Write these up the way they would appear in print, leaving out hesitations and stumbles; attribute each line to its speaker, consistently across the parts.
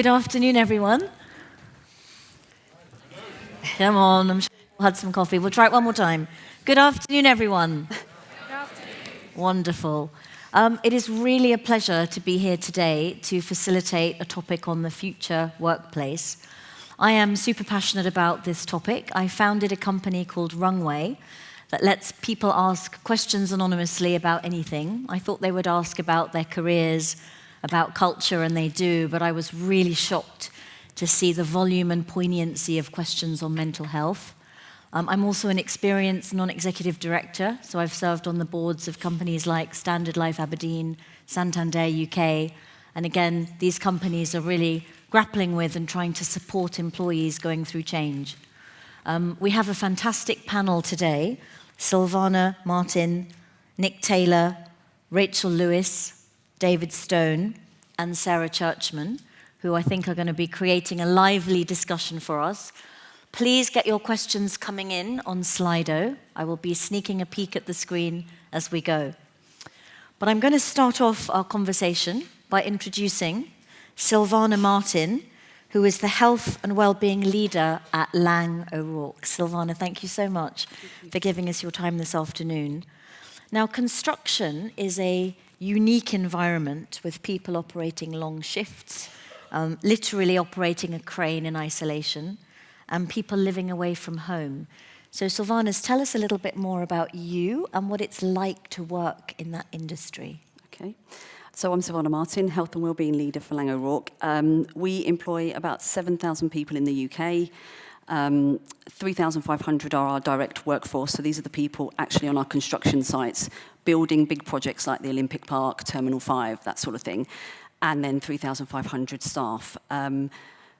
Speaker 1: Good afternoon, everyone. Come on, I'm sure you had some coffee. We'll try it one more time. Good afternoon, everyone.
Speaker 2: Good afternoon.
Speaker 1: Wonderful. It is really a pleasure to be here today to facilitate a topic on the future workplace. I am super passionate about this topic. I founded a company called Rungway that lets people ask questions anonymously about anything. I thought they would ask about their careers, about culture, and they do, but I was really shocked to see the volume and poignancy of questions on mental health. I'm also an experienced non-executive director, so I've served on the boards of companies like Standard Life Aberdeen, Santander UK, and again, these companies are really grappling with and trying to support employees going through change. We have a fantastic panel today: Silvana, Martin, Nick Taylor, Rachel Lewis, David Stone, and Sarah Churchman, who I think are going to be creating a lively discussion for us. Please get your questions coming in on Slido. I will be sneaking a peek at the screen as we go. But I'm going to start off our conversation by introducing Silvana Martin, who is the Health and Wellbeing Leader at Laing O'Rourke. Silvana, thank you so much for giving us your time this afternoon. Now, construction is a unique environment with people operating long shifts, literally operating a crane in isolation, and people living away from home. So Silvana, tell us a little bit more about you and what it's like to work in that industry.
Speaker 3: Okay. So I'm Silvana Martin, Health and Wellbeing Leader for Laing O'Rourke. We employ about 7,000 people in the UK. 3,500 are our direct workforce, so these are the people actually on our construction sites, building big projects like the Olympic Park, Terminal 5, that sort of thing, and then 3,500 staff.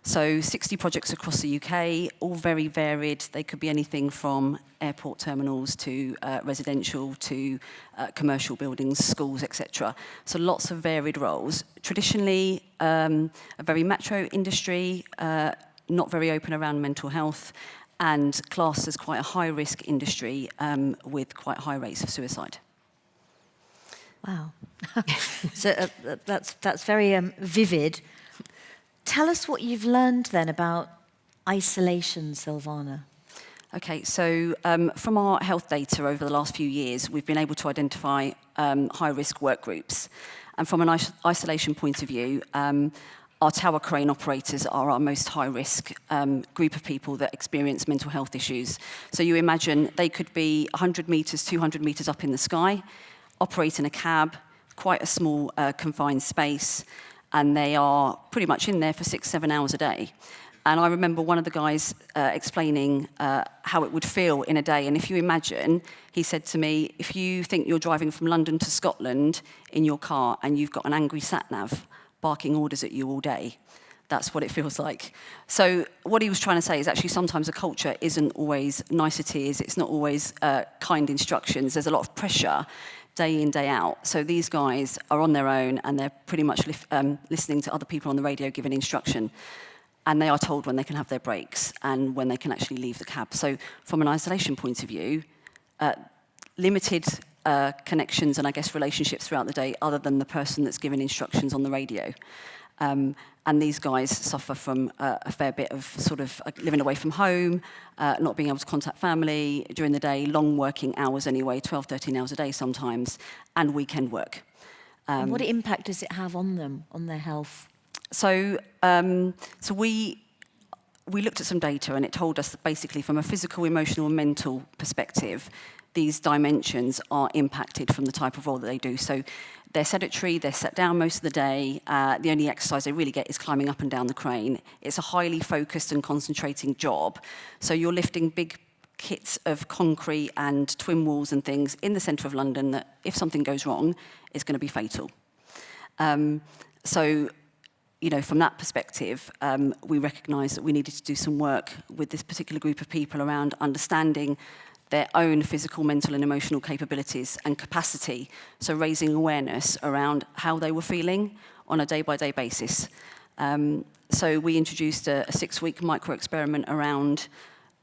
Speaker 3: So 60 projects across the UK, all very varied. They could be anything from airport terminals to residential to commercial buildings, schools, etc. So lots of varied roles. Traditionally, a very macho industry, not very open around mental health, and classed as quite a high-risk industry with quite high rates of suicide.
Speaker 1: Wow. So that's very vivid. Tell us what you've learned then about isolation, Silvana.
Speaker 3: Okay, so from our health data over the last few years, we've been able to identify high-risk work groups. And from an isolation point of view, our tower crane operators are our most high-risk group of people that experience mental health issues. So you imagine they could be 100 metres, 200 metres up in the sky, operate in a cab, quite a small confined space, and they are pretty much in there for 6-7 hours a day. And I remember one of the guys explaining how it would feel in a day. And if you imagine, he said to me, if you think you're driving from London to Scotland in your car and you've got an angry sat-nav barking orders at you all day, that's what it feels like. So what he was trying to say is actually sometimes a culture isn't always niceties, it's not always kind instructions, there's a lot of pressure day in, day out. So these guys are on their own and they're pretty much listening to other people on the radio giving instruction. And they are told when they can have their breaks and when they can actually leave the cab. So from an isolation point of view, limited connections and I guess relationships throughout the day other than the person that's giving instructions on the radio. And these guys suffer from a fair bit of sort of living away from home, not being able to contact family during the day, long working hours anyway, 12, 13 hours a day sometimes, and weekend work.
Speaker 1: What impact does it have on them, on their health?
Speaker 3: So we looked at some data and it told us that basically from a physical, emotional and mental perspective, these dimensions are impacted from the type of role that they do. So they're sedentary, they're sat down most of the day. The only exercise they really get is climbing up and down the crane. It's a highly focused and concentrating job. So you're lifting big kits of concrete and twin walls and things in the centre of London that if something goes wrong, is going to be fatal. So, you know, from that perspective, we recognised that we needed to do some work with this particular group of people around understanding their own physical, mental and emotional capabilities and capacity, so raising awareness around how they were feeling on a day-by-day basis. So we introduced a 6-week micro-experiment around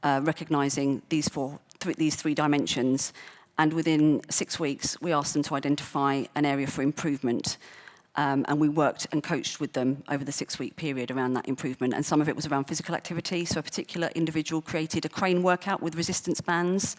Speaker 3: recognising these three dimensions, and within 6 weeks we asked them to identify an area for improvement. And we worked and coached with them over the 6-week period around that improvement. And some of it was around physical activity. So a particular individual created a crane workout with resistance bands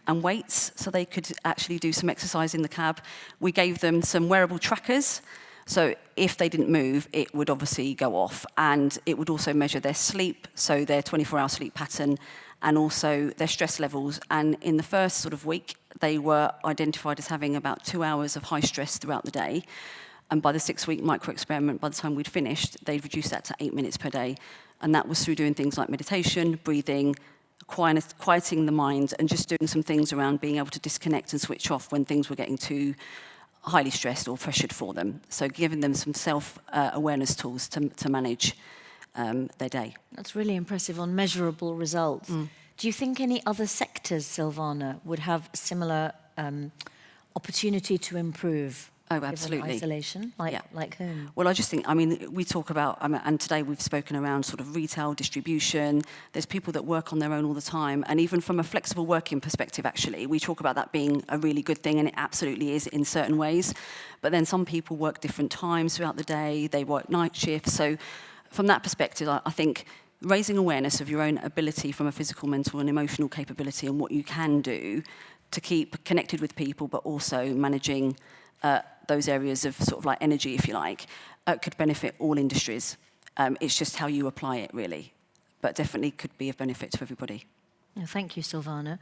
Speaker 3: and weights, so they could actually do some exercise in the cab. We gave them some wearable trackers. So if they didn't move, it would obviously go off. And it would also measure their sleep, so their 24-hour sleep pattern, and also their stress levels. And in the first sort of week, they were identified as having about 2 hours of high stress throughout the day. And by the 6-week micro-experiment, by the time we'd finished, they'd reduced that to 8 minutes per day. And that was through doing things like meditation, breathing, quieting the mind, and just doing some things around being able to disconnect and switch off when things were getting too highly stressed or pressured for them. So giving them some self-awareness tools to manage their day.
Speaker 1: That's really impressive on measurable results. Do you think any other sectors, Silvana, would have similar opportunity to improve?
Speaker 3: Oh, absolutely.
Speaker 1: Isolation, like whom?
Speaker 3: Well, I just think, we talk about, and today we've spoken around sort of retail, distribution. There's people that work on their own all the time. And even from a flexible working perspective, actually, we talk about that being a really good thing, and it absolutely is in certain ways. But then some people work different times throughout the day. They work night shifts. So from that perspective, I think raising awareness of your own ability from a physical, mental, and emotional capability and what you can do to keep connected with people, but also managing those areas of sort of like energy, if you like, could benefit all industries. It's just how you apply it, really. But definitely could be of benefit to everybody.
Speaker 1: Thank you, Silvana.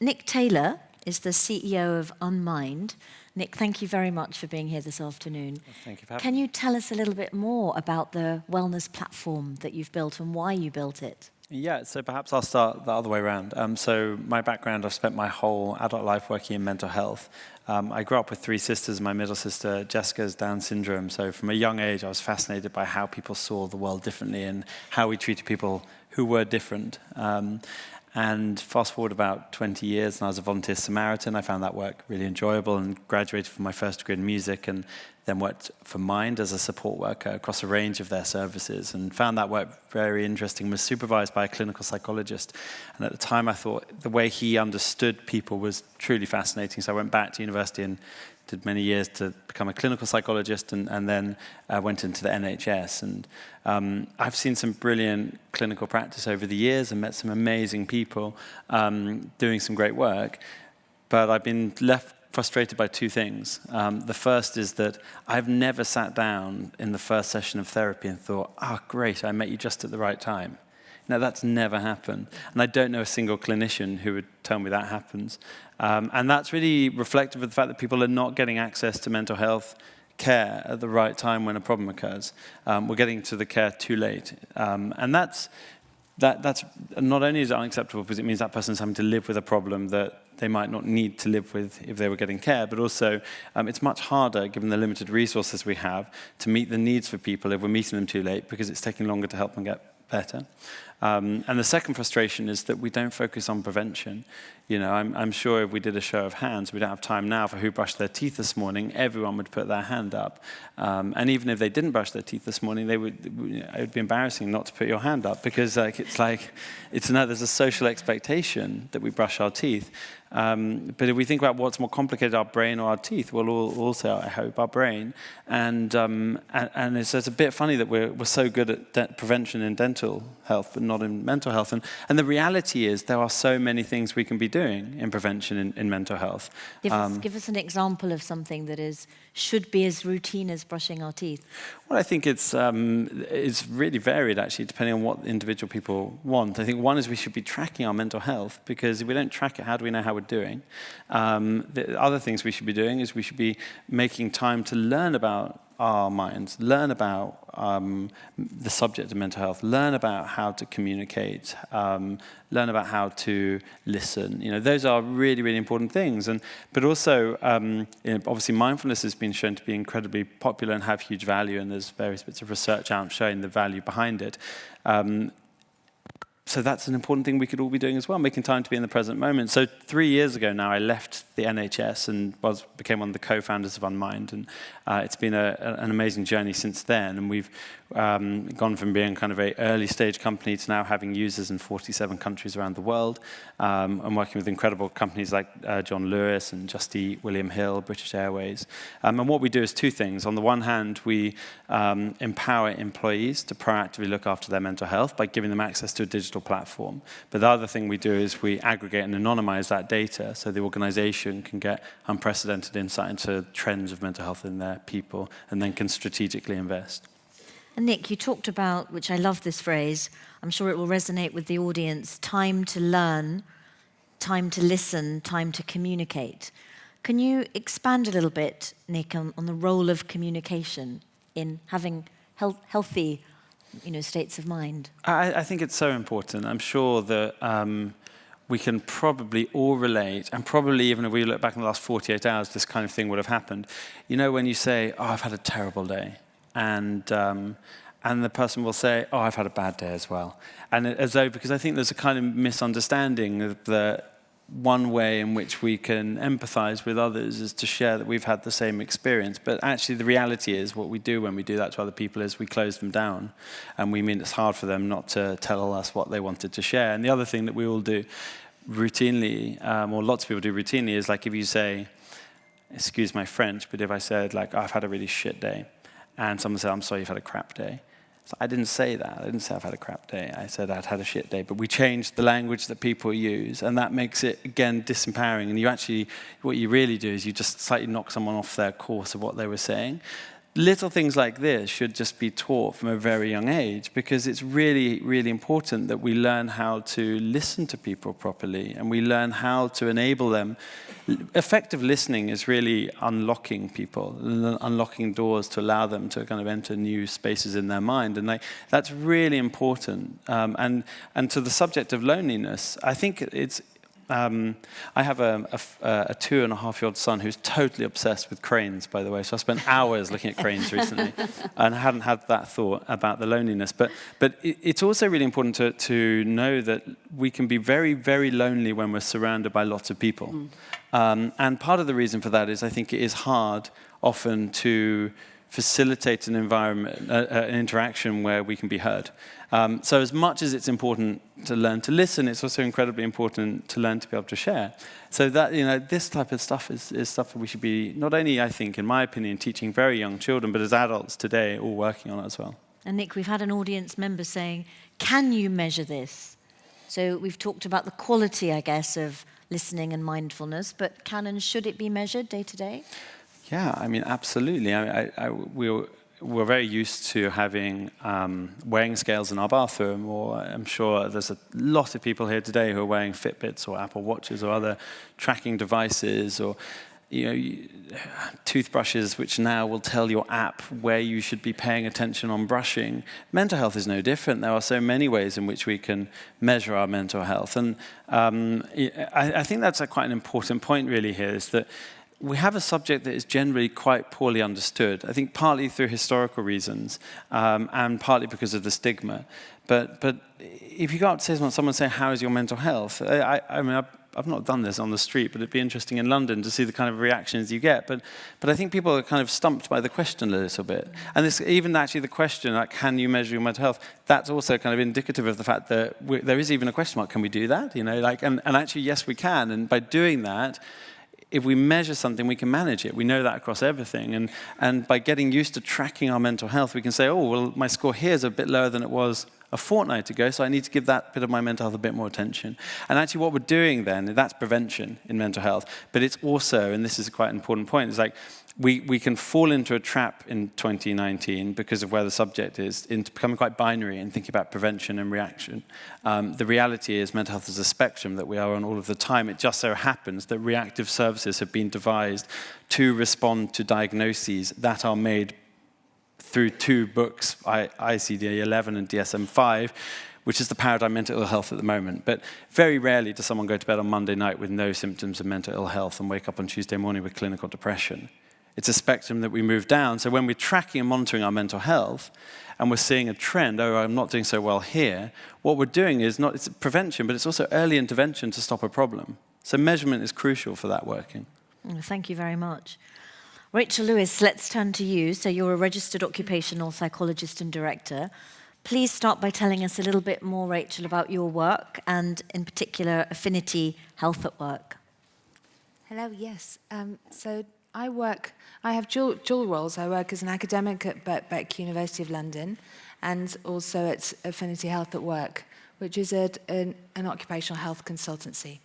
Speaker 1: Nick Taylor is the CEO of Unmind. Nick, thank you very much for being here this afternoon.
Speaker 2: Thank you for having me.
Speaker 1: Can you tell us a little bit more about the wellness platform that you've built and why you built it?
Speaker 2: Yeah, so perhaps I'll start the other way around. So my background, I've spent my whole adult life working in mental health. I grew up with 3 sisters. My middle sister, Jessica, has Down syndrome. So from a young age, I was fascinated by how people saw the world differently and how we treated people who were different. And fast forward about 20 years, and I was a volunteer Samaritan. I found that work really enjoyable and graduated from my first degree in music, and then worked for Mind as a support worker across a range of their services, and found that work very interesting. Was supervised by a clinical psychologist, and at the time I thought the way he understood people was truly fascinating. So I went back to university and did many years to become a clinical psychologist, and then went into the NHS. And I've seen some brilliant clinical practice over the years and met some amazing people doing some great work. But I've been left frustrated by 2 things. The first is that I've never sat down in the first session of therapy and thought, great, I met you just at the right time. Now, that's never happened. And I don't know a single clinician who would tell me that happens. And that's really reflective of the fact that people are not getting access to mental health care at the right time when a problem occurs. We're getting to the care too late. And that's not only is it unacceptable because it means that person's having to live with a problem that they might not need to live with if they were getting care, but also it's much harder, given the limited resources we have, to meet the needs for people if we're meeting them too late because it's taking longer to help them get better. And the second frustration is that we don't focus on prevention. You know, I'm sure if we did a show of hands, we don't have time now for who brushed their teeth this morning, everyone would put their hand up. And even if they didn't brush their teeth this morning, it would be embarrassing not to put your hand up because there's a social expectation that we brush our teeth. But if we think about what's more complicated, our brain or our teeth, well, also, I hope, our brain. And it's a bit funny that we're so good at prevention in dental health, but not in mental health. And the reality is there are so many things we can be doing in prevention in mental health.
Speaker 1: Give us an example of something that should be as routine as brushing our teeth.
Speaker 2: Well, I think it's really varied, actually, depending on what individual people want. I think one is we should be tracking our mental health, because if we don't track it, how do we know how we're doing? The other things we should be doing is we should be making time to learn about our minds, learn about the subject of mental health, learn about how to communicate, learn about how to listen. You know, those are really, really important things. But also, obviously, mindfulness has been shown to be incredibly popular and have huge value, and there's various bits of research out showing the value behind it. So that's an important thing we could all be doing as well, making time to be in the present moment. So 3 years ago now, I left the NHS and became one of the co-founders of Unmind. And it's been an amazing journey since then. And we've gone from being kind of an early stage company to now having users in 47 countries around the world, and working with incredible companies like John Lewis and Just Eat, William Hill, British Airways. And what we do is two things. On the one hand, we empower employees to proactively look after their mental health by giving them access to a digital platform. But the other thing we do is we aggregate and anonymize that data so the organization can get unprecedented insight into trends of mental health in their people and then can strategically invest.
Speaker 1: And Nick, you talked about, which I love this phrase, I'm sure it will resonate with the audience, time to learn, time to listen, time to communicate. Can you expand a little bit, Nick, on the role of communication in having healthy states of mind?
Speaker 2: I think it's so important. I'm sure that we can probably all relate, and probably even if we look back in the last 48 hours, this kind of thing would have happened. You know, when you say, oh, I've had a terrible day, and the person will say, oh, I've had a bad day as well. And as though, because I think there's a kind of misunderstanding of the one way in which we can empathize with others is to share that we've had the same experience. But actually the reality is what we do when we do that to other people is we close them down, and we mean it's hard for them not to tell us what they wanted to share. And the other thing that we all do routinely, or lots of people do routinely, is like if you say, excuse my French, but if I said like, oh, I've had a really shit day, and someone said, I'm sorry you've had a crap day. So I didn't say that. I didn't say I've had a crap day. I said I'd had a shit day. But we changed the language that people use, and that makes it, again, disempowering. And you actually, what you really do is you just slightly knock someone off their course of what they were saying. Little things like this should just be taught from a very young age, because it's really, really important that we learn how to listen to people properly, and we learn how to enable them. Effective listening is really unlocking people, unlocking doors to allow them to kind of enter new spaces in their mind, and that's really important. And to the subject of loneliness, I think it's. I have a 2.5-year-old son who's totally obsessed with cranes, by the way. So I spent hours looking at cranes recently, and I hadn't had that thought about the loneliness. But it's also really important to know that we can be very, very lonely when we're surrounded by lots of people. And part of the reason for that is I think it is hard often to facilitate an environment, an interaction where we can be heard. So as much as it's important to learn to listen, it's also incredibly important to learn to be able to share. So that, this type of stuff is stuff that we should be, not only, I think, in my opinion, teaching very young children, but as adults today, all working on it as well.
Speaker 1: And Nick, we've had an audience member saying, can you measure this? So we've talked about the quality, I guess, of listening and mindfulness, but can and should it be measured day to day?
Speaker 2: Yeah, I mean, absolutely. We're very used to having weighing scales in our bathroom, or I'm sure there's a lot of people here today who are wearing Fitbits or Apple Watches or other tracking devices, or toothbrushes, which now will tell your app where you should be paying attention on brushing. Mental health is no different. There are so many ways in which we can measure our mental health. And I think that's quite an important point really here, is that we have a subject that is generally quite poorly understood. I think partly through historical reasons, and partly because of the stigma. But if you go up to someone saying, how is your mental health? I mean, I've not done this on the street, but it'd be interesting in London to see the kind of reactions you get. But I think people are kind of stumped by the question a little bit. And even actually the question, like, can you measure your mental health? That's also kind of indicative of the fact that there is even a question mark. Can we do that? And actually, yes, we can. And by doing that, if we measure something, we can manage it. We know that across everything. And by getting used to tracking our mental health, we can say, oh, well, my score here is a bit lower than it was a fortnight ago, so I need to give that bit of my mental health a bit more attention. And actually what we're doing then, that's prevention in mental health. But it's also, and this is quite an important point, it's like we can fall into a trap in 2019 because of where the subject is, into becoming quite binary and thinking about prevention and reaction. The reality is mental health is a spectrum that we are on all of the time. It just so happens that reactive services have been devised to respond to diagnoses that are made through two books, ICD-11 and DSM-5, which is the paradigm mental ill health at the moment. But very rarely does someone go to bed on Monday night with no symptoms of mental ill health and wake up on Tuesday morning with clinical depression. It's a spectrum that we move down. So when we're tracking and monitoring our mental health, and we're seeing a trend, oh, I'm not doing so well here, what we're doing is it's prevention, but it's also early intervention to stop a problem. So measurement is crucial for that working.
Speaker 1: Thank you very much. Rachel Lewis, let's turn to you. So you're a registered occupational psychologist and director. Please start by telling us a little bit more, Rachel, about your work and in particular Affinity Health at Work.
Speaker 4: Hello, yes. So I have dual roles. I work as an academic at Birkbeck, University of London, and also at Affinity Health at Work, which is an occupational health consultancy.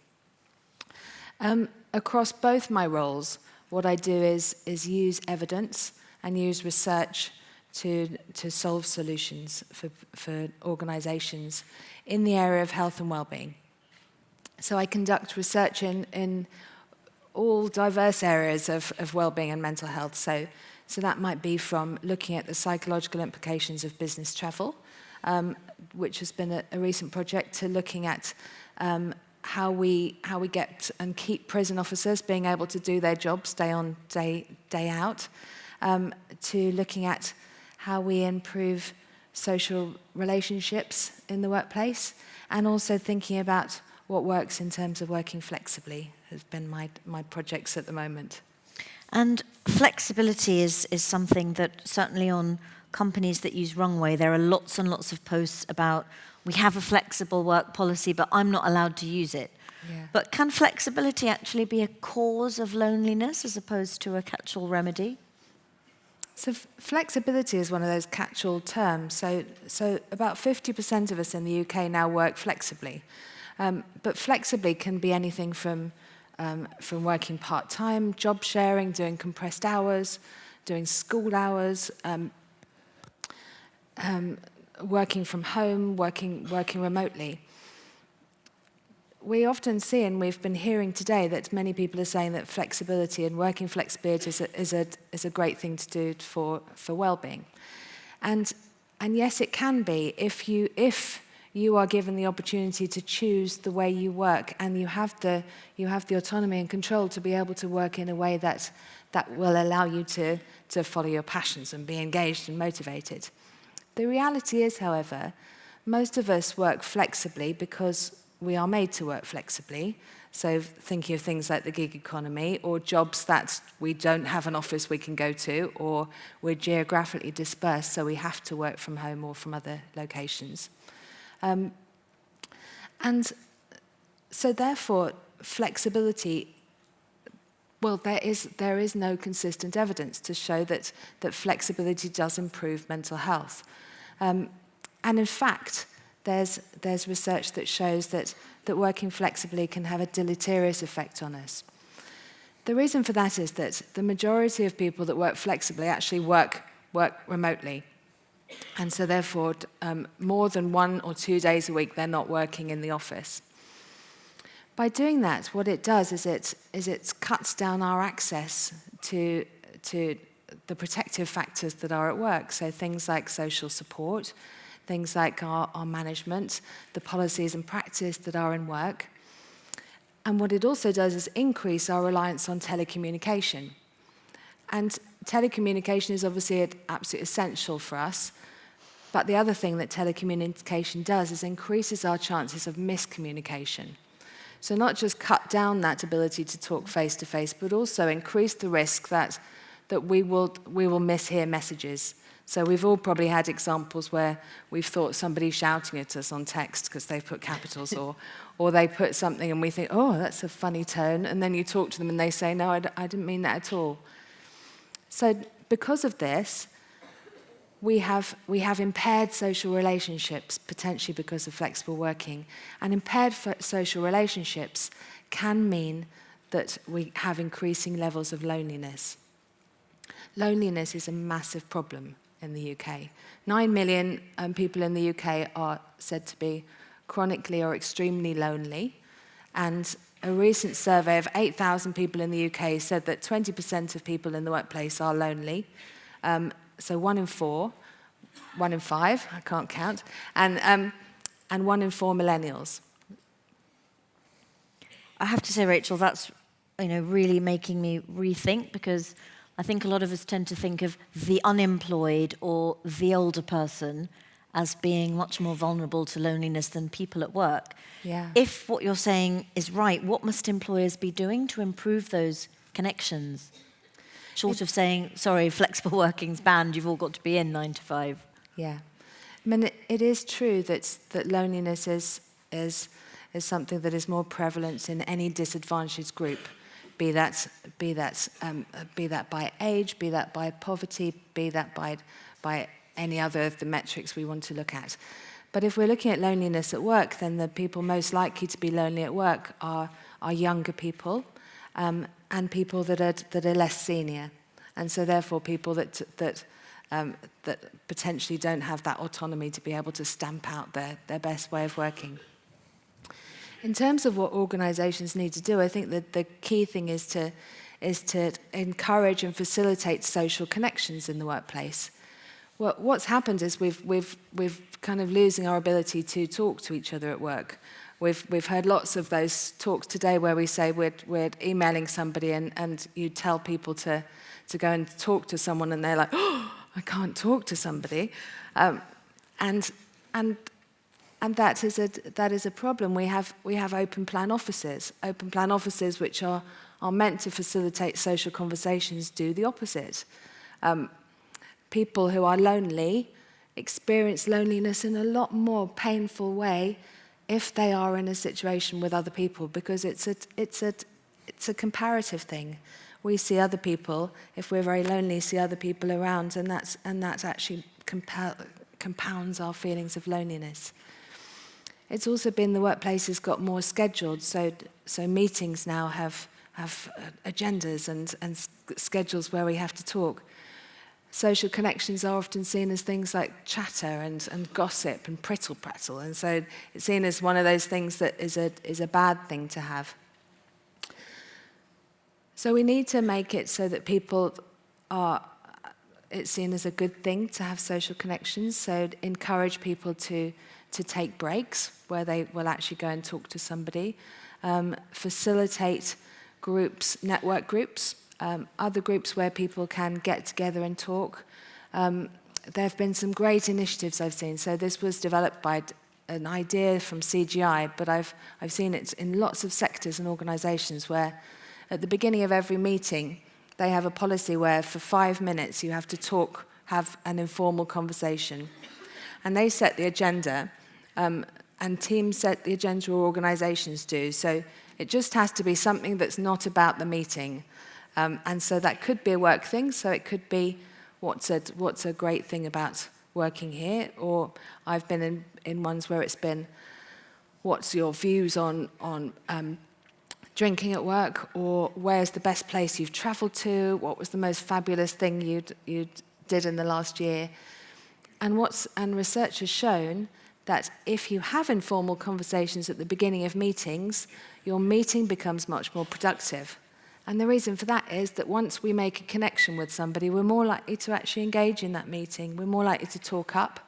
Speaker 4: Across both my roles, what I do is use evidence and use research to solve solutions for organisations in the area of health and well-being. So I conduct research in all diverse areas of well-being and mental health. So that might be from looking at the psychological implications of business travel, which has been a recent project, to looking at how we get and keep prison officers being able to do their jobs day on, day out, to looking at how we improve social relationships in the workplace, and also thinking about what works in terms of working flexibly has been my projects at the moment.
Speaker 1: And flexibility is something that certainly on companies that use Rungway, there are lots and lots of posts about, we have a flexible work policy, but I'm not allowed to use it.
Speaker 4: Yeah.
Speaker 1: But can flexibility actually be a cause of loneliness as opposed to a catch-all remedy?
Speaker 4: So flexibility is one of those catch-all terms. So about 50% of us in the UK now work flexibly. But flexibly can be anything from working part-time, job sharing, doing compressed hours, doing school hours, working from home, working remotely. We often see, and we've been hearing today, that many people are saying that flexibility and working flexibility is a great thing to do for well-being. And yes, it can be if you are given the opportunity to choose the way you work, and you have the autonomy and control to be able to work in a way that will allow you to follow your passions and be engaged and motivated. The reality is, however, most of us work flexibly because we are made to work flexibly. So thinking of things like the gig economy, or jobs that we don't have an office we can go to, or we're geographically dispersed, so we have to work from home or from other locations. And so therefore, flexibility, well, there is no consistent evidence to show that flexibility does improve mental health. And in fact, there's research that shows that working flexibly can have a deleterious effect on us. The reason for that is that the majority of people that work flexibly actually work remotely. And so therefore, more than 1 or 2 days a week, they're not working in the office. By doing that, what it does is it cuts down our access to the protective factors that are at work. So things like social support, things like our management, the policies and practice that are in work. And what it also does is increase our reliance on telecommunication. And telecommunication is obviously absolutely essential for us. But the other thing that telecommunication does is increases our chances of miscommunication. So not just cut down that ability to talk face-to-face, but also increase the risk that we will mishear messages. So we've all probably had examples where we've thought somebody's shouting at us on text because they've put capitals, or they put something and we think, oh, that's a funny tone, and then you talk to them and they say, no, I didn't mean that at all. So because of this, we have impaired social relationships, potentially because of flexible working. And impaired social relationships can mean that we have increasing levels of loneliness. Loneliness is a massive problem in the UK. 9 million people in the UK are said to be chronically or extremely lonely. And a recent survey of 8,000 people in the UK said that 20% of people in the workplace are lonely. So 1 in 4, 1 in 5, I can't count, and 1 in 4 millennials.
Speaker 1: I have to say, Rachel, that's really making me rethink, because I think a lot of us tend to think of the unemployed or the older person as being much more vulnerable to loneliness than people at work.
Speaker 4: Yeah.
Speaker 1: If what you're saying is right, what must employers be doing to improve those connections? Short of saying, sorry, flexible working's banned, you've all got to be in 9 to 5.
Speaker 4: Yeah. I mean, it is true that loneliness is something that is more prevalent in any disadvantaged group, be that by age, be that by poverty, be that by any other of the metrics we want to look at. But if we're looking at loneliness at work, then the people most likely to be lonely at work are younger people, and people that are less senior, and so therefore people that potentially don't have that autonomy to be able to stamp out their best way of working. In terms of what organisations need to do, I think that the key thing is to encourage and facilitate social connections in the workplace. What's happened is we've kind of losing our ability to talk to each other at work. We've heard lots of those talks today where we say we're emailing somebody and you tell people to go and talk to someone and they're like, oh, I can't talk to somebody, and that is a problem. We have open plan offices which are meant to facilitate social conversations. Do the opposite. People who are lonely experience loneliness in a lot more painful way if they are in a situation with other people, because it's a comparative thing. We see other people, if we're very lonely, see other people around, and that actually compounds our feelings of loneliness. It's also been the workplace has got more scheduled, so meetings now have agendas and schedules where we have to talk. Social connections are often seen as things like chatter and gossip and prittle-prattle, and so it's seen as one of those things that is a bad thing to have. So we need to make it so that it's seen as a good thing to have social connections, so encourage people to take breaks where they will actually go and talk to somebody, facilitate groups, network groups, other groups where people can get together and talk. There have been some great initiatives I've seen. So this was developed by an idea from CGI, but I've seen it in lots of sectors and organisations where at the beginning of every meeting, they have a policy where for 5 minutes you have to have an informal conversation. And they set the agenda, and teams set the agenda, or organisations do. So it just has to be something that's not about the meeting. And so that could be a work thing, so it could be what's a great thing about working here, or I've been in ones where it's been what's your views on drinking at work, or where's the best place you've travelled to, what was the most fabulous thing you did in the last year. And research has shown that if you have informal conversations at the beginning of meetings, your meeting becomes much more productive. And the reason for that is that once we make a connection with somebody, we're more likely to actually engage in that meeting. We're more likely to talk up.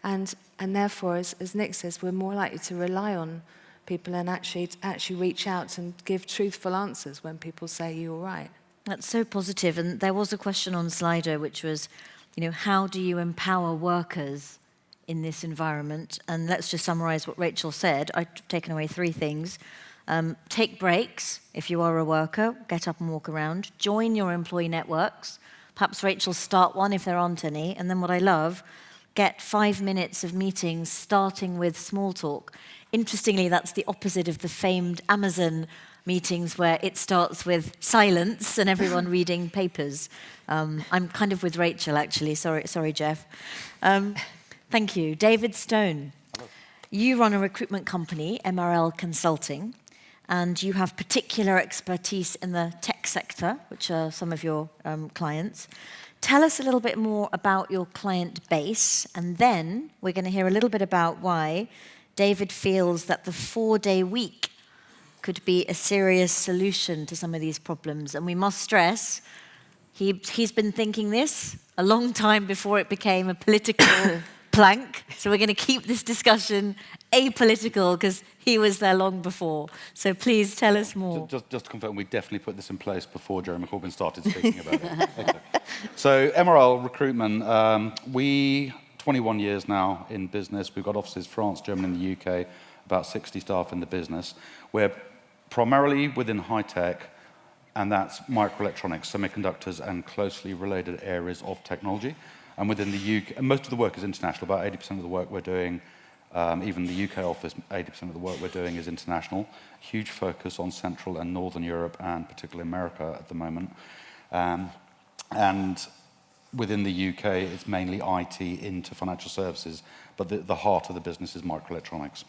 Speaker 4: And therefore, as Nick says, we're more likely to rely on people and actually reach out and give truthful answers when people say, you're all right.
Speaker 1: That's so positive. And there was a question on Slido, which was, how do you empower workers in this environment? And let's just summarize what Rachel said. I've taken away 3 things. Take breaks if you are a worker, get up and walk around. Join your employee networks. Perhaps Rachel start one if there aren't any. And then what I love, get 5 minutes of meetings starting with small talk. Interestingly, that's the opposite of the famed Amazon meetings where it starts with silence and everyone reading papers. I'm kind of with Rachel, actually. Sorry, Jeff. Thank you. David Stone, you run a recruitment company, MRL Consulting, and you have particular expertise in the tech sector, which are some of your clients. Tell us a little bit more about your client base, and then we're going to hear a little bit about why David feels that the 4-day week could be a serious solution to some of these problems. And we must stress, he's been thinking this a long time before it became a political plank. So we're going to keep this discussion apolitical because he was there long before. So please tell us more.
Speaker 5: Just to confirm, we definitely put this in place before Jeremy Corbyn started speaking about it. Okay. So MRL recruitment, 21 years now in business. We've got offices France, Germany, and the UK, about 60 staff in the business. We're primarily within high tech, and that's microelectronics, semiconductors, and closely related areas of technology. And within the UK, and most of the work is international. About 80% of the work we're doing, even the UK office, 80% of the work we're doing is international. Huge focus on Central and Northern Europe, and particularly America at the moment. And within the UK, it's mainly IT into financial services, but the heart of the business is microelectronics.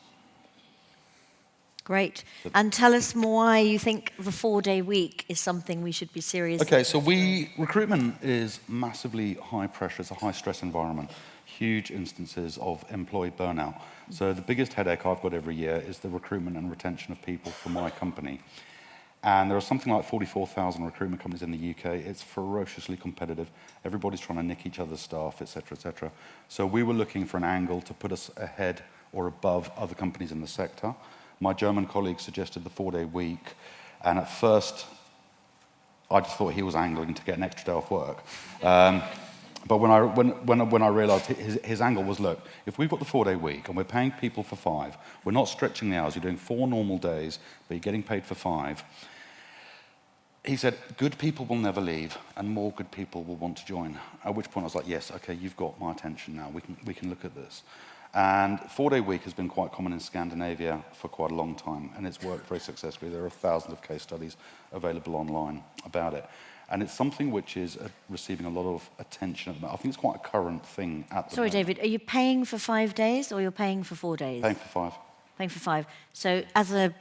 Speaker 1: Great. And tell us why you think the 4-day week is something we should be serious about.
Speaker 5: Okay, so recruitment is massively high pressure. It's a high stress environment. Huge instances of employee burnout. So the biggest headache I've got every year is the recruitment and retention of people for my company. And there are something like 44,000 recruitment companies in the UK. It's ferociously competitive. Everybody's trying to nick each other's staff, et cetera, et cetera. So we were looking for an angle to put us ahead or above other companies in the sector. My German colleague suggested the 4-day week, and at first, I just thought he was angling to get an extra day off work. But when I realised his angle was, look, if we've got the 4-day week and we're paying people for 5, we're not stretching the hours. You're doing 4 normal days, but you're getting paid for 5. He said, good people will never leave, and more good people will want to join. At which point I was like, yes, okay, you've got my attention now. We can look at this. And 4-day week has been quite common in Scandinavia for quite a long time, and it's worked very successfully. There are thousands of case studies available online about it. And it's something which is receiving a lot of attention at the moment. I think it's quite a current thing at the moment.
Speaker 1: Sorry, David, are you paying for 5 days or you're paying for 4 days?
Speaker 5: Paying for 5.
Speaker 1: Paying for 5. So as a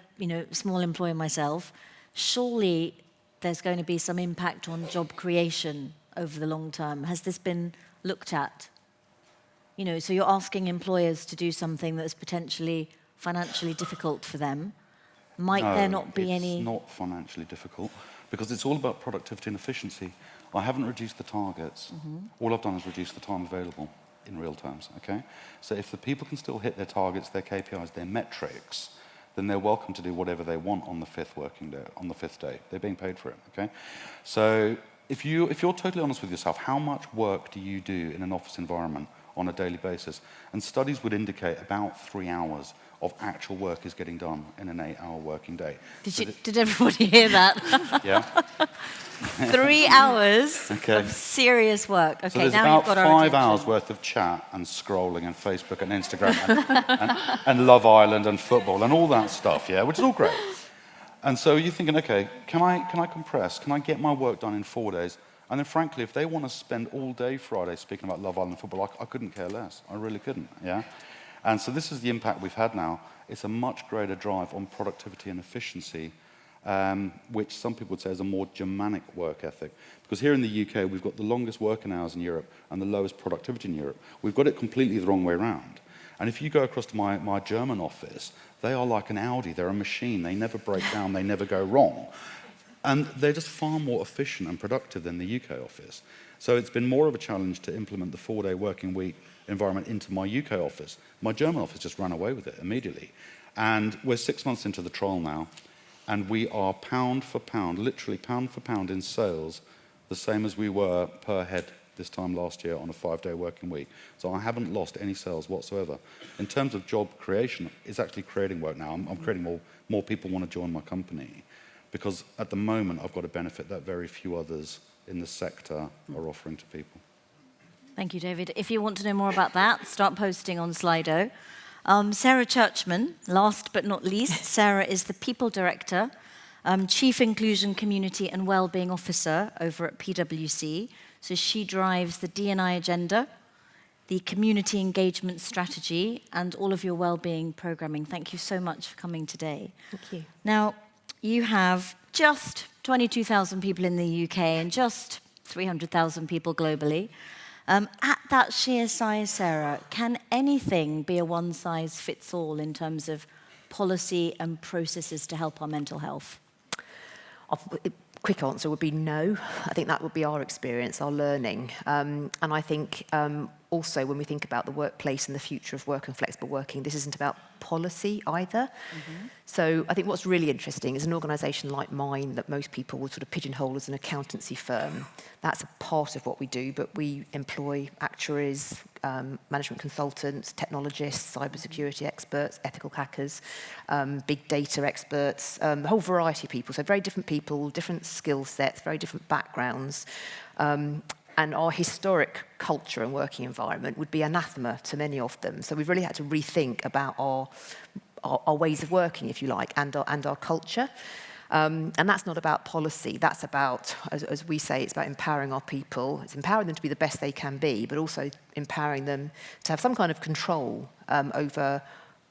Speaker 1: small employer myself, surely there's going to be some impact on job creation over the long term. Has this been looked at? So you're asking employers to do something that's potentially financially difficult for them. Might there not be any...
Speaker 5: it's not financially difficult, because it's all about productivity and efficiency. I haven't reduced the targets. All I've done is reduce the time available in real terms, okay? So if the people can still hit their targets, their KPIs, their metrics, then they're welcome to do whatever they want on the 5th working day, on the 5th day. They're being paid for it, okay? So if you're totally honest with yourself, how much work do you do in an office environment on a daily basis? And studies would indicate about 3 hours of actual work is getting done in an 8-hour working day.
Speaker 1: Did everybody hear that?
Speaker 5: Yeah.
Speaker 1: 3 hours of serious work. Okay,
Speaker 5: so there's
Speaker 1: now
Speaker 5: about
Speaker 1: you've got our
Speaker 5: 5
Speaker 1: attention.
Speaker 5: hours worth of chat and scrolling and Facebook and Instagram and Love Island and football and all that stuff, yeah, which is all great. And so you're thinking, okay, can I compress? Can I get my work done in 4 days? And then, frankly, if they want to spend all day Friday speaking about Love Island football, I couldn't care less. I really couldn't, yeah? And so this is the impact we've had now. It's a much greater drive on productivity and efficiency, which some people would say is a more Germanic work ethic. Because here in the UK, we've got the longest working hours in Europe and the lowest productivity in Europe. We've got it completely the wrong way around. And if you go across to my German office, they are like an Audi. They're a machine. They never break down. They never go wrong. And they're just far more efficient and productive than the UK office. So it's been more of a challenge to implement the 4-day working week environment into my UK office. My German office just ran away with it immediately. And we're 6 months into the trial now, and we are pound for pound, literally pound for pound in sales, the same as we were per head this time last year on a 5-day working week. So I haven't lost any sales whatsoever. In terms of job creation, it's actually creating work now. I'm creating more people want to join my company, because at the moment I've got a benefit that very few others in the sector are offering to people.
Speaker 1: Thank you, David. If you want to know more about that, start posting on Slido. Sarah Churchman, last but not least. Sarah is the People Director, Chief Inclusion, Community and Wellbeing Officer over at PwC. So she drives the D&I agenda, the community engagement strategy, and all of your wellbeing programming. Thank you so much for coming today.
Speaker 6: Thank you.
Speaker 1: Now, you have just 22,000 people in the UK and just 300,000 people globally. At that sheer size, Sarah, can anything be a one-size-fits-all in terms of policy and processes to help our mental health?
Speaker 6: Quick answer would be no. I think that would be our experience, our learning. And I think also when we think about the workplace and the future of work and flexible working, this isn't about policy either. So I think what's really interesting is an organisation like mine that most people would sort of pigeonhole as an accountancy firm. That's a part of what we do, but we employ actuaries, management consultants, technologists, cybersecurity experts, ethical hackers, big data experts, a whole variety of people. So very different people, different skill sets, very different backgrounds. And our historic culture and working environment would be anathema to many of them. So we've really had to rethink about our ways of working, if you like, and our culture. And that's not about policy. That's about, as we say, it's about empowering our people. It's empowering them to be the best they can be, but also empowering them to have some kind of control over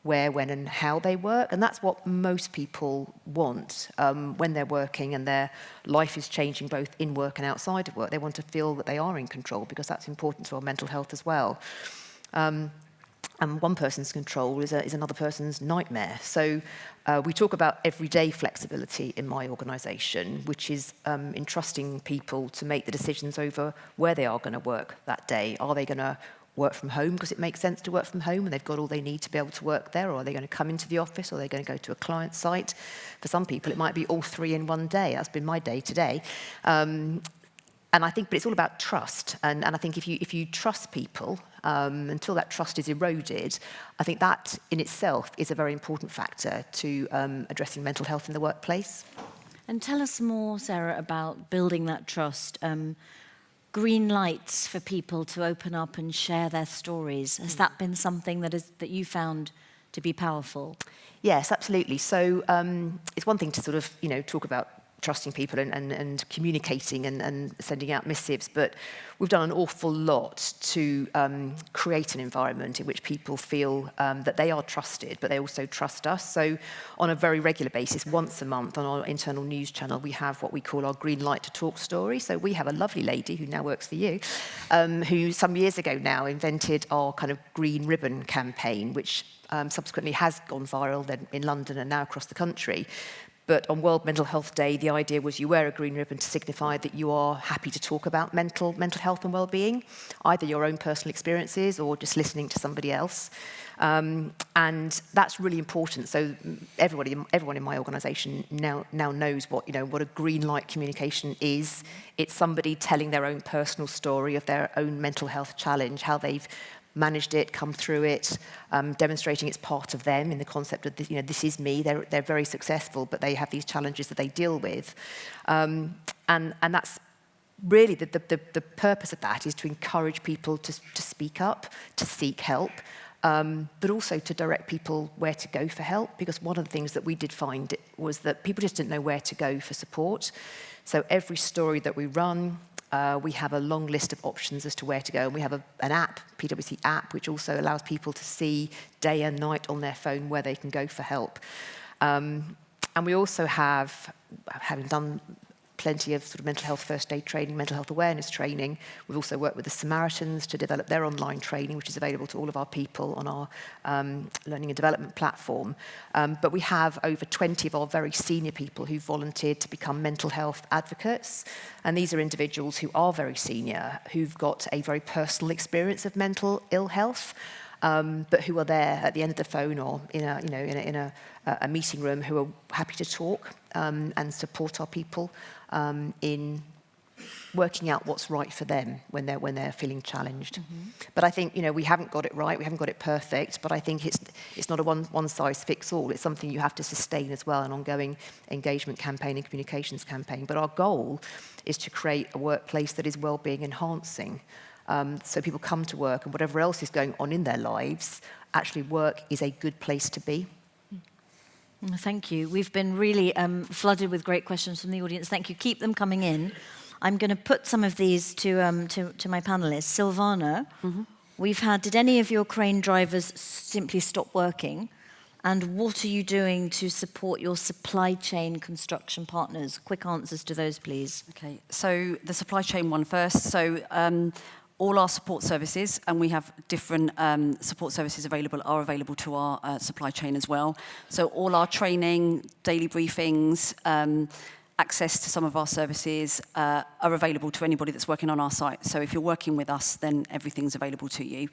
Speaker 6: where, when, and how they work. And that's what most people want when they're working and their life is changing both in work and outside of work. They want to feel that they are in control because that's important to our mental health as well. And one person's control is another person's nightmare. So we talk about everyday flexibility in my organisation, which is entrusting people to make the decisions over where they are going to work that day. Are they going to work from home because it makes sense to work from home and they've got all they need to be able to work there, or are they going to come into the office, or are they going to go to a client site? For some people, it might be all three in one day. That's been my day today. And I think, but it's all about trust. And I think if you trust people, until that trust is eroded, I think that in itself is a very important factor to addressing mental health in the workplace.
Speaker 1: And tell us more, Sarah, about building that trust. Green lights for people to open up and share their stories. Has that been something that you found to be powerful?
Speaker 6: Yes, absolutely. So it's one thing to sort of, talk about trusting people and communicating and sending out missives, but we've done an awful lot to create an environment in which people feel that they are trusted, but they also trust us. So on a very regular basis, once a month on our internal news channel, we have what we call our Green Light to Talk story. So we have a lovely lady who now works for you, who some years ago now invented our kind of Green Ribbon campaign, which subsequently has gone viral then in London and now across the country. But on World Mental Health Day, the idea was you wear a green ribbon to signify that you are happy to talk about mental health and well-being, either your own personal experiences or just listening to somebody else. And that's really important. So everyone in my organisation now knows what a green light communication is. It's somebody telling their own personal story of their own mental health challenge, how they've managed it, come through it, demonstrating it's part of them in the concept of this is me. They're very successful, but they have these challenges that they deal with, and that's really the purpose of that is to encourage people to speak up, to seek help, but also to direct people where to go for help. Because one of the things that we did find was that people just didn't know where to go for support. So every story that we run, we have a long list of options as to where to go. And we have an app, PwC app, which also allows people to see day and night on their phone where they can go for help. And we also have, having done plenty of sort of mental health first aid training, mental health awareness training, we've also worked with the Samaritans to develop their online training, which is available to all of our people on our learning and development platform. But we have over 20 of our very senior people who volunteered to become mental health advocates. And these are individuals who are very senior, who've got a very personal experience of mental ill health, but who are there at the end of the phone or in a meeting room, who are happy to talk and support our people in working out what's right for them when they're feeling challenged. Mm-hmm. But I think we haven't got it right, we haven't got it perfect, but I think it's not a one size fits all. It's something you have to sustain as well, an ongoing engagement campaign and communications campaign. But our goal is to create a workplace that is well-being enhancing. So people come to work and whatever else is going on in their lives, actually work is a good place to be.
Speaker 1: Thank you. We've been really flooded with great questions from the audience. Thank you. Keep them coming in. I'm going to put some of these to my panelists. Silvana, did any of your crane drivers simply stop working? And what are you doing to support your supply chain construction partners? Quick answers to those, please.
Speaker 3: Okay, so the supply chain one first. So all our support services, and we have different support services are available to our supply chain as well. So all our training, daily briefings, access to some of our services are available to anybody that's working on our site. So if you're working with us, then everything's available to you.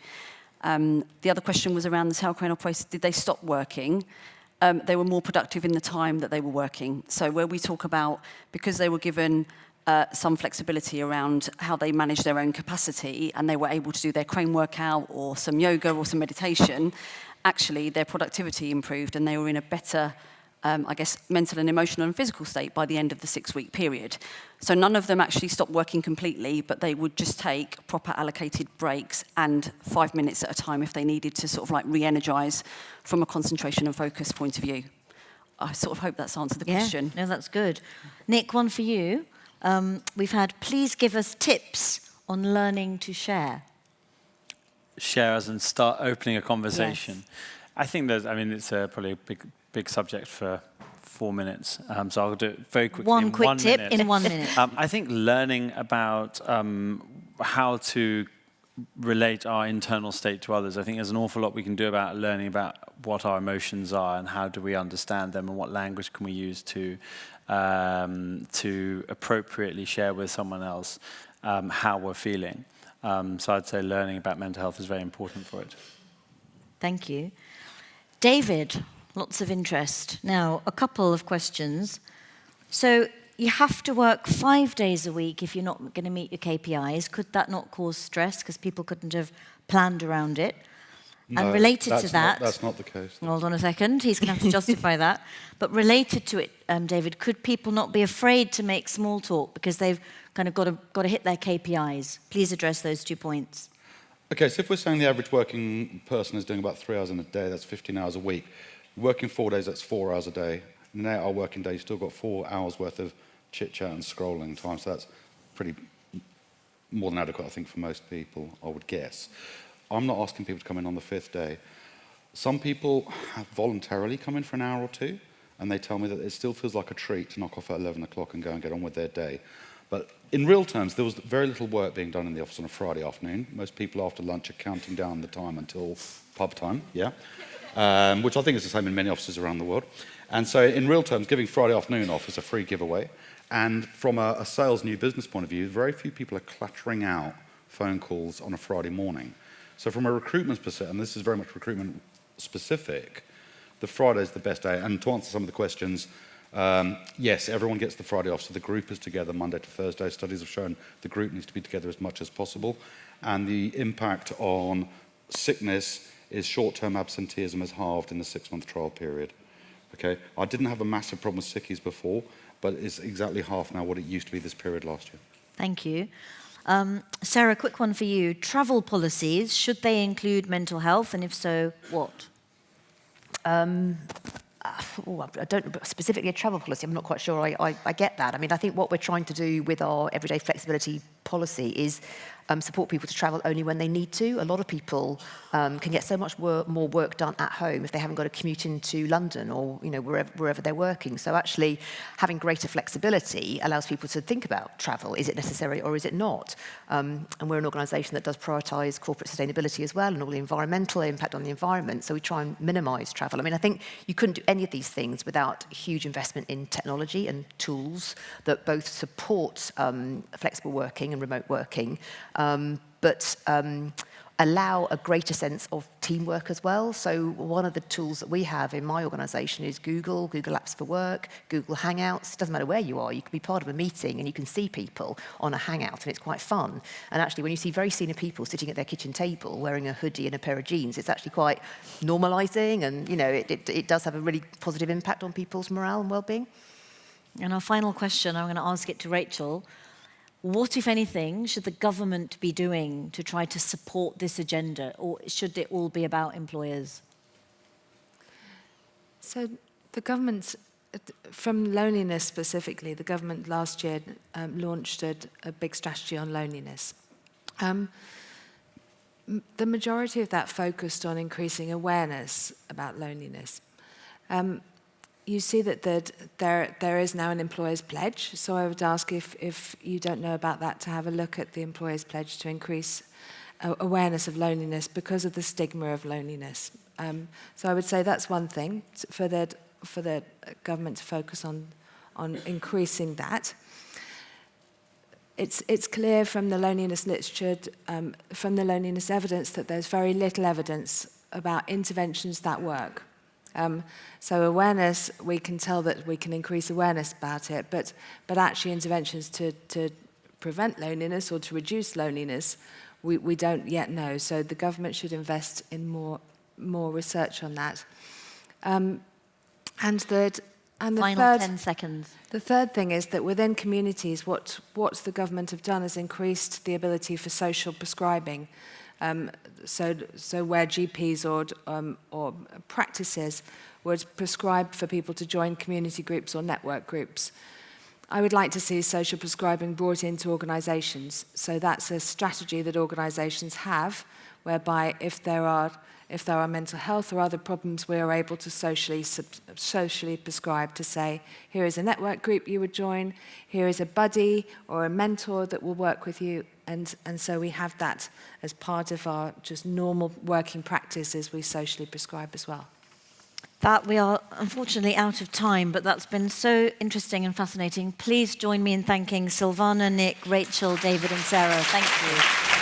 Speaker 3: The other question was around the tower crane operators. Did they stop working? They were more productive in the time that they were working. So where we talk about, because they were given some flexibility around how they manage their own capacity, and they were able to do their crane workout or some yoga or some meditation, actually their productivity improved and they were in a better, I guess, mental and emotional and physical state by the end of the 6-week period. So none of them actually stopped working completely, but they would just take proper allocated breaks and 5 minutes at a time if they needed to sort of like re-energise from a concentration and focus point of view. I sort of hope that's answered the question.
Speaker 1: No, that's good. Nick, one for you. We've had, please give us tips on learning to share.
Speaker 2: Share as in start opening a conversation.
Speaker 1: Yes.
Speaker 2: I think it's probably a big subject for 4 minutes, so I'll do it very quickly.
Speaker 1: One quick tip in 1 minute.
Speaker 2: I think learning about how to relate our internal state to others. I think there's an awful lot we can do about learning about what our emotions are and how do we understand them and what language can we use to appropriately share with someone else how we're feeling. So I'd say learning about mental health is very important for it.
Speaker 1: Thank you. David, lots of interest. Now, a couple of questions. So you have to work 5 days a week if you're not going to meet your KPIs. Could that not cause stress because people couldn't have planned around it?
Speaker 5: No,
Speaker 1: and related to that...
Speaker 5: that's not the case.
Speaker 1: Hold on a second. He's going to have to justify that. But related to it, David, could people not be afraid to make small talk because they've kind of got to hit their KPIs? Please address those 2 points.
Speaker 5: Okay, so if we're saying the average working person is doing about 3 hours in a day, that's 15 hours a week. Working 4 days, that's 4 hours a day. In an 8-hour working day, you've still got 4 hours worth of chit-chat and scrolling time, so that's pretty more than adequate, I think, for most people, I would guess. I'm not asking people to come in on the 5th day. Some people have voluntarily come in for an hour or two, and they tell me that it still feels like a treat to knock off at 11 o'clock and go and get on with their day. But in real terms, there was very little work being done in the office on a Friday afternoon. Most people after lunch are counting down the time until pub time, which I think is the same in many offices around the world. And so in real terms, giving Friday afternoon off is a free giveaway. And from a sales new business point of view, very few people are clattering out phone calls on a Friday morning. So from a recruitment perspective, and this is very much recruitment specific, the Friday is the best day. And to answer some of the questions, yes, everyone gets the Friday off, so the group is together Monday to Thursday. Studies have shown the group needs to be together as much as possible. And the impact on sickness is short-term absenteeism is halved in the 6-month trial period. Okay, I didn't have a massive problem with sickies before, but it's exactly half now what it used to be this period last year.
Speaker 1: Thank you. Sarah, quick one for you. Travel policies, should they include mental health, and if so, what?
Speaker 6: I don't specifically a travel policy. I'm not quite sure I get that. I mean, I think what we're trying to do with our everyday flexibility policy is support people to travel only when they need to. A lot of people can get so much more work done at home if they haven't got to commute into London or wherever they're working. So actually having greater flexibility allows people to think about travel. Is it necessary or is it not? And we're an organisation that does prioritise corporate sustainability as well and all the environmental impact on the environment. So we try and minimise travel. I mean, I think you couldn't do any of these things without huge investment in technology and tools that both support flexible working and remote working, but allow a greater sense of teamwork as well. So one of the tools that we have in my organisation is Google Apps for Work, Google Hangouts. It doesn't matter where you are, you can be part of a meeting and you can see people on a hangout and it's quite fun. And actually when you see very senior people sitting at their kitchen table wearing a hoodie and a pair of jeans, it's actually quite normalising and it does have a really positive impact on people's morale and well-being.
Speaker 1: And our final question, I'm going to ask it to Rachel. What, if anything, should the government be doing to try to support this agenda, or should it all be about employers?
Speaker 4: So the government, from loneliness specifically, the government last year launched a big strategy on loneliness. The majority of that focused on increasing awareness about loneliness. You see that there is now an employer's pledge, so I would ask if you don't know about that to have a look at the employer's pledge to increase awareness of loneliness because of the stigma of loneliness. So I would say that's one thing for the government to focus on increasing that. It's clear from the loneliness literature, from the loneliness evidence, that there's very little evidence about interventions that work. So awareness, we can tell that we can increase awareness about it, but actually interventions to prevent loneliness or to reduce loneliness, we don't yet know. So the government should invest in more research on that. And the
Speaker 1: Final
Speaker 4: third,
Speaker 1: 10 seconds.
Speaker 4: The third thing is that within communities, what the government have done is increased the ability for social prescribing. So where GPs or practices would prescribe for people to join community groups or network groups. I would like to see social prescribing brought into organisations. So that's a strategy that organisations have, whereby if there are mental health or other problems, we are able to socially prescribe to say, here is a network group you would join, here is a buddy or a mentor that will work with you, and so we have that as part of our just normal working practice as we socially prescribe as well.
Speaker 1: That we are unfortunately out of time, but that's been so interesting and fascinating. Please join me in thanking Silvana, Nick, Rachel, David and Sarah. Thank you.